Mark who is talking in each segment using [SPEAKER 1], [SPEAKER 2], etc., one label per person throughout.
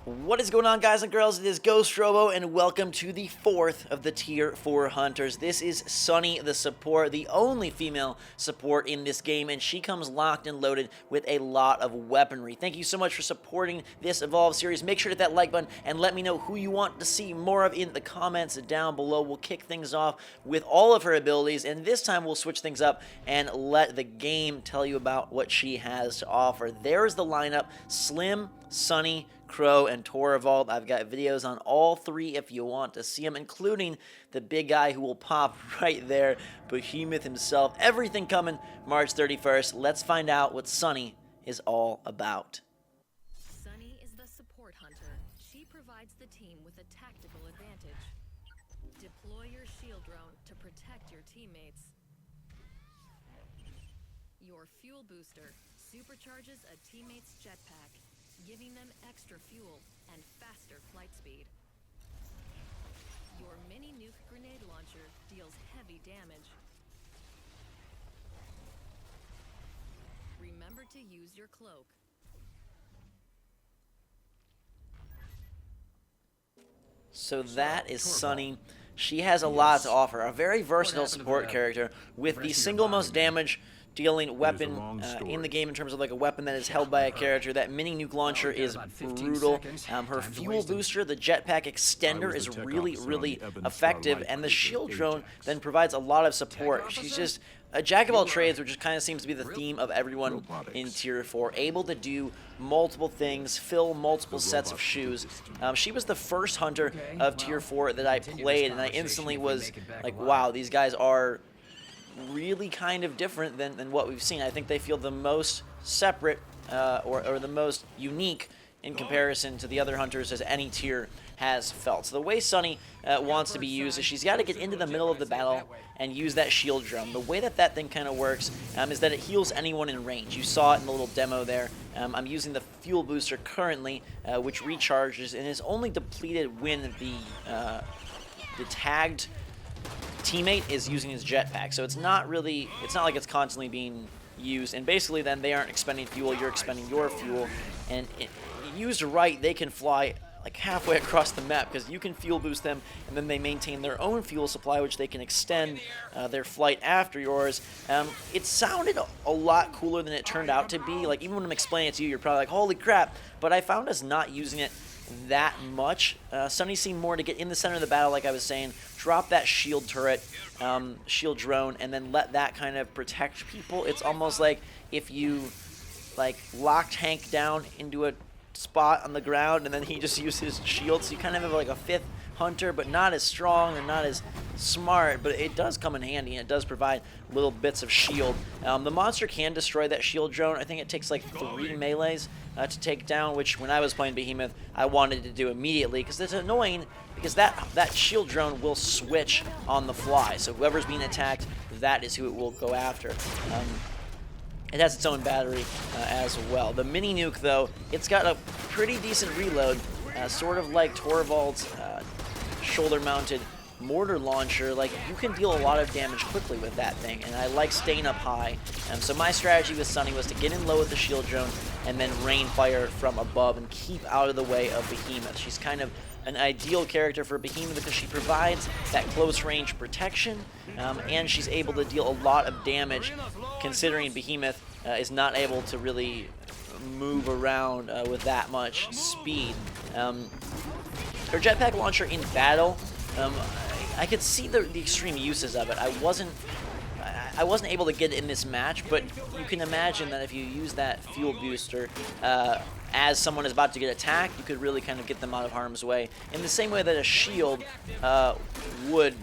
[SPEAKER 1] What is going on, guys and girls? It is GhostRobo, and welcome to the fourth of the Tier 4 Hunters. This is Sunny, the support, the only female support in this game, and she comes locked and loaded with a lot of weaponry. Thank you so much for supporting this Evolve series. Make sure to hit that like button and let me know who you want to see more of in the comments down below. We'll kick things off with all of her abilities, and this time we'll switch things up and let the game tell you about what she has to offer. There's the lineup: Slim, Sunny, Crow, and Torvald. I've got videos on all three if you want to see them, including the big guy who will pop right there, Behemoth himself. Everything coming March 31st. Let's find out what Sunny is all about.
[SPEAKER 2] Sunny is the support hunter. She provides the team with a tactical advantage. Deploy your shield drone to protect your teammates. Your fuel booster supercharges a teammate's jetpack, giving them extra fuel and faster flight speed. Your mini nuke grenade launcher deals heavy damage. Remember to use your cloak.
[SPEAKER 1] So that is Sunny. She has a lot to offer. A very versatile support character with the single most damage dealing weapon in the game in terms of like a weapon that is held by a character. That mini nuke launcher is brutal. Her fuel booster, the jetpack extender, is really effective, and the shield drone then provides a lot of support. She's just a jack of all trades, which just kind of seems to be the theme of everyone in Tier 4, able to do multiple things, fill multiple sets of shoes. She was the first hunter of Tier 4 that I played, and I instantly was like, wow, these guys are really kind of different than what we've seen. I think they feel the most separate or the most unique in comparison to the other hunters as any tier has felt. So the way Sunny wants to be used is she's got to get into the middle of the battle and use that shield drum. The way that thing kind of works is that it heals anyone in range. You saw it in the little demo there. I'm using the fuel booster currently, which recharges and is only depleted when the tagged teammate is using his jetpack. So it's not like it's constantly being used, and basically then they aren't expending fuel, you're expending your fuel, and used right, they can fly like halfway across the map because you can fuel boost them, and then they maintain their own fuel supply, which they can extend their flight after yours. It sounded a lot cooler than it turned out to be. Like, even when I'm explaining it to you, you're probably like, holy crap, but I found us not using it that much. Sunny seemed more to get in the center of the battle, like I was saying, drop that shield turret, shield drone, and then let that kind of protect people. It's almost like if you like locked Hank down into a spot on the ground and then he just used his shield, so you kind of have like a fifth hunter, but not as strong and not as smart, but it does come in handy and it does provide little bits of shield. The monster can destroy that shield drone. I think it takes like 3 melees to take down, which when I was playing Behemoth I wanted to do immediately because it's annoying because that shield drone will switch on the fly, so whoever's being attacked, that is who it will go after. It has its own battery as well. The mini nuke, though, it's got a pretty decent reload, sort of like Torvald's shoulder-mounted mortar launcher. Like, you can deal a lot of damage quickly with that thing, and I like staying up high. So my strategy with Sunny was to get in low with the shield drone and then rain fire from above and keep out of the way of Behemoth. She's kind of an ideal character for Behemoth because she provides that close range protection, and she's able to deal a lot of damage considering Behemoth is not able to really move around with that much speed. Her jetpack launcher in battle, I could see the extreme uses of it. I wasn't able to get it in this match, but you can imagine that if you use that fuel booster as someone is about to get attacked, you could really kind of get them out of harm's way in the same way that a shield would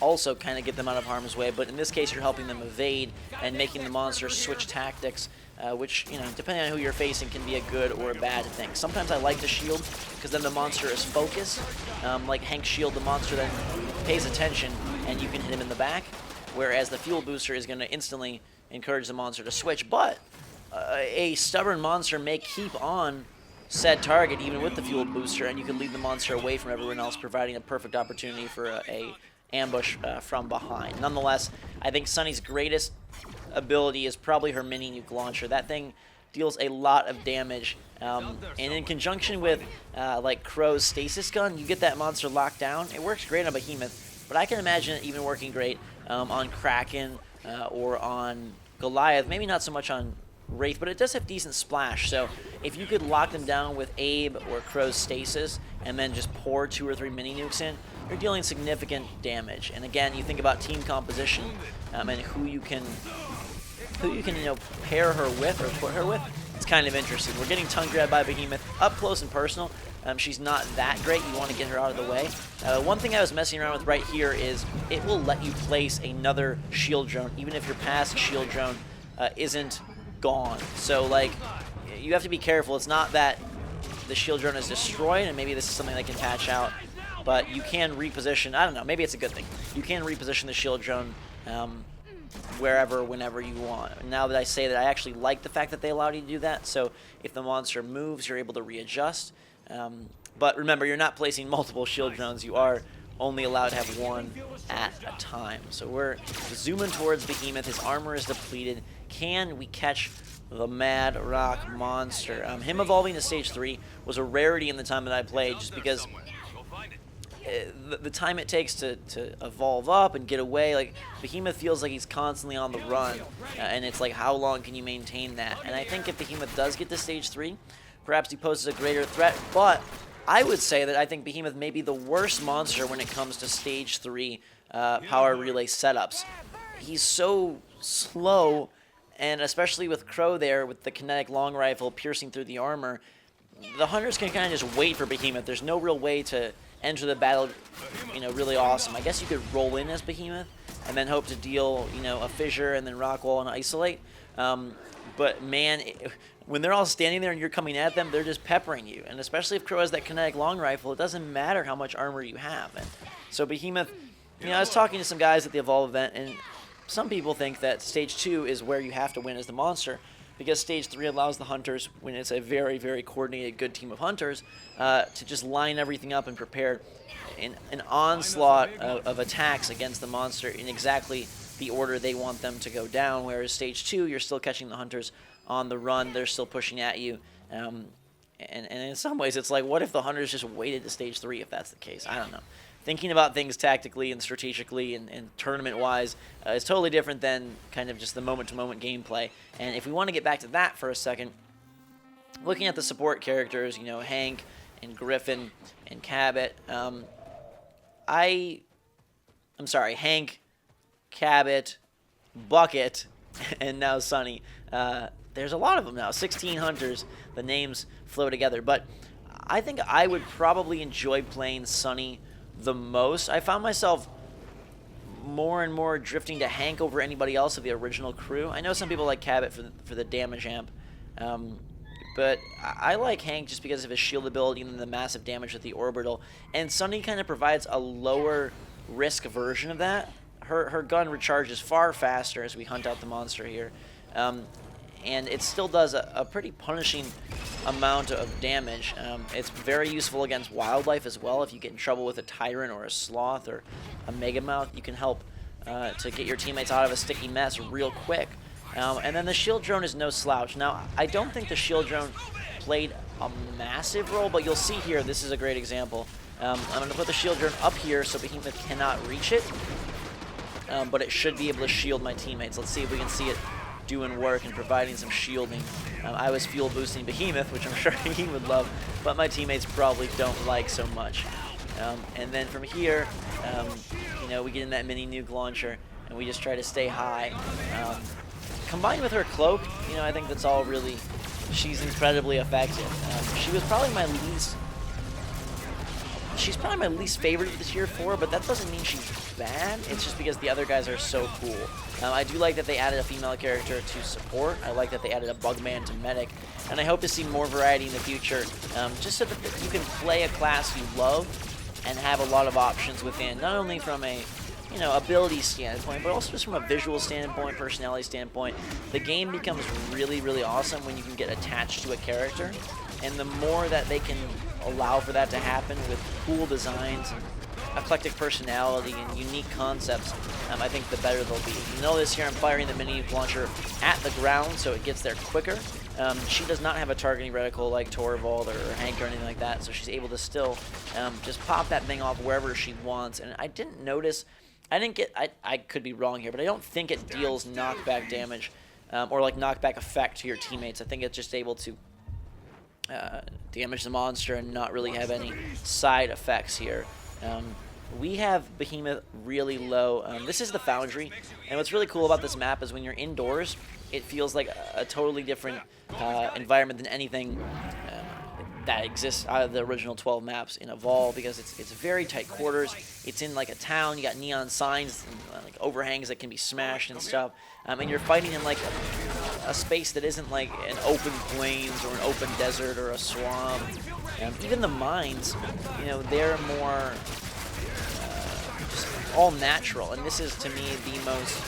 [SPEAKER 1] also kind of get them out of harm's way, but in this case you're helping them evade and making the monster switch tactics, which, you know, depending on who you're facing, can be a good or a bad thing. Sometimes I like the shield because then the monster is focused, like Hank's shield, the monster then pays attention and you can hit him in the back, whereas the fuel booster is going to instantly encourage the monster to switch. But a stubborn monster may keep on said target even with the fuel booster, and you can lead the monster away from everyone else, providing a perfect opportunity for a ambush from behind. Nonetheless, I think Sunny's greatest ability is probably her mini nuke launcher. That thing deals a lot of damage. And in conjunction with like Crow's stasis gun, you get that monster locked down. It works great on Behemoth, but I can imagine it even working great on Kraken or on Goliath. Maybe not so much on Wraith, but it does have decent splash. So if you could lock them down with Abe or Crow's stasis and then just pour 2 or 3 mini nukes in, you're dealing significant damage. And again, you think about team composition and who you can pair her with or put her with. It's kind of interesting. We're getting tongue grabbed by Behemoth up close and personal. She's not that great. You want to get her out of the way. One thing I was messing around with right here is it will let you place another shield drone, even if your past shield drone isn't gone. So, like, you have to be careful. It's not that the shield drone is destroyed, and maybe this is something they can patch out, but you can reposition. I don't know. Maybe it's a good thing. You can reposition the shield drone wherever, whenever you want. Now that I say that, I actually like the fact that they allowed you to do that. So if the monster moves, you're able to readjust. But remember, you're not placing multiple shield drones. You are only allowed to have one at a time. So we're zooming towards Behemoth. His armor is depleted. Can we catch the Mad Rock monster? Him evolving to stage 3 was a rarity in the time that I played, just because the time it takes to evolve up and get away, like, Behemoth feels like he's constantly on the run, and it's like, how long can you maintain that? And I think if Behemoth does get to stage 3, perhaps he poses a greater threat, but I would say that I think Behemoth may be the worst monster when it comes to stage 3 power relay setups. He's so slow, and especially with Crow there, with the kinetic long rifle piercing through the armor, the hunters can kind of just wait for Behemoth. There's no real way to enter the battle, really awesome. I guess you could roll in as Behemoth and then hope to deal, a fissure and then rock wall and isolate. But man, when they're all standing there and you're coming at them, they're just peppering you. And especially if Crow has that kinetic long rifle, it doesn't matter how much armor you have. And so Behemoth, I was talking to some guys at the Evolve event, and some people think that stage 2 is where you have to win as the monster, because stage 3 allows the hunters, when it's a very, very coordinated, good team of hunters, to just line everything up and prepare an onslaught of attacks against the monster in exactly the order they want them to go down, whereas stage 2, you're still catching the hunters on the run, they're still pushing at you, and in some ways it's like, what if the hunters just waited to stage 3 if that's the case? I don't know. Thinking about things tactically and strategically and tournament-wise is totally different than kind of just the moment-to-moment gameplay. And if we want to get back to that for a second, looking at the support characters, Hank and Griffin and Cabot, Hank, Cabot, Bucket, and now Sunny. There's a lot of them now, 16 hunters. The names flow together. But I think I would probably enjoy playing Sunny the most. I found myself more and more drifting to Hank over anybody else of the original crew. I know some people like Cabot for the damage amp, but I like Hank just because of his shield ability and the massive damage with the orbital. And Sunny kind of provides a lower risk version of that. Her gun recharges far faster as we hunt out the monster here. And it still does a pretty punishing amount of damage. It's very useful against wildlife as well. If you get in trouble with a tyrant or a sloth or a megamouth, you can help to get your teammates out of a sticky mess real quick. And then the shield drone is no slouch. Now, I don't think the shield drone played a massive role, but you'll see here, this is a great example. I'm going to put the shield drone up here so Behemoth cannot reach it, but it should be able to shield my teammates. Let's see if we can see it doing work and providing some shielding. I was fuel boosting Behemoth, which I'm sure he would love, but my teammates probably don't like so much. And then from here, we get in that mini nuke launcher and we just try to stay high. Combined with her cloak, I think that's all really, she's incredibly effective. She's probably my least favorite of the tier 4, but that doesn't mean she's bad. It's just because the other guys are so cool. I do like that they added a female character to support. I like that they added a bugman to medic, and I hope to see more variety in the future, just so that you can play a class you love and have a lot of options within, not only from a ability standpoint, but also just from a visual standpoint, personality standpoint. The game becomes really, really awesome when you can get attached to a character, and the more that they can allow for that to happen with cool designs and eclectic personality and unique concepts, I think the better they'll be. You notice here I'm firing the mini launcher at the ground so it gets there quicker, She does not have a targeting reticle like Torvald or Hank or anything like that, so she's able to still just pop that thing off wherever she wants. And I didn't notice, I could be wrong here, but I don't think it deals knockback damage or like knockback effect to your teammates. I think it's just able to damage the monster and not really have any side effects here. We have Behemoth really low. This is the Foundry, and what's really cool about this map is when you're indoors, it feels like a totally different environment than anything that exists out of the original 12 maps in Evolve, because it's very tight quarters. It's in like a town. You got neon signs and like overhangs that can be smashed and stuff, and you're fighting in like a space that isn't like an open plains or an open desert or a swamp. Even the mines, you know, they're more all natural, and this is to me the most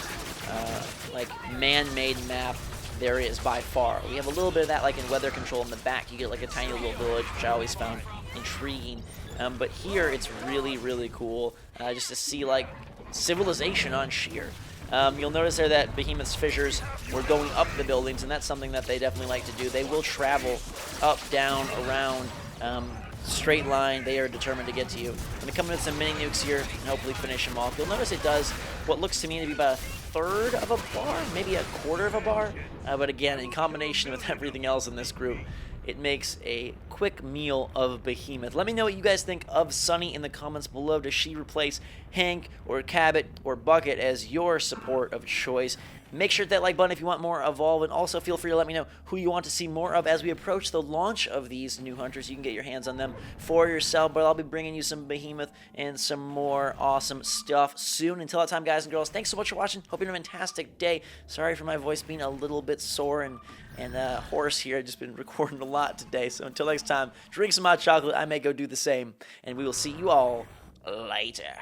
[SPEAKER 1] like man-made map there is by far. We have a little bit of that like in weather control in the back. You get like a tiny little village, which I always found intriguing. But here it's really, really cool just to see like civilization on sheer. You'll notice there that Behemoth's fissures were going up the buildings, and that's something that they definitely like to do. They will travel up, down, around, straight line. They are determined to get to you. I'm going to come in with some mini nukes here and hopefully finish them off. You'll notice it does what looks to me to be about a third of a bar, maybe a quarter of a bar. But again, in combination with everything else in this group, it makes a quick meal of Behemoth. Let me know what you guys think of Sunny in the comments below. Does she replace Hank or Cabot or Bucket as your support of choice? Make sure to hit that like button if you want more Evolve, and also feel free to let me know who you want to see more of as we approach the launch of these new hunters. You can get your hands on them for yourself, but I'll be bringing you some Behemoth and some more awesome stuff soon. Until that time, guys and girls, thanks so much for watching. Hope you have a fantastic day. Sorry for my voice being a little bit sore and hoarse here. I've just been recording a lot today, so until next time, drink some hot chocolate. I may go do the same, and we will see you all later.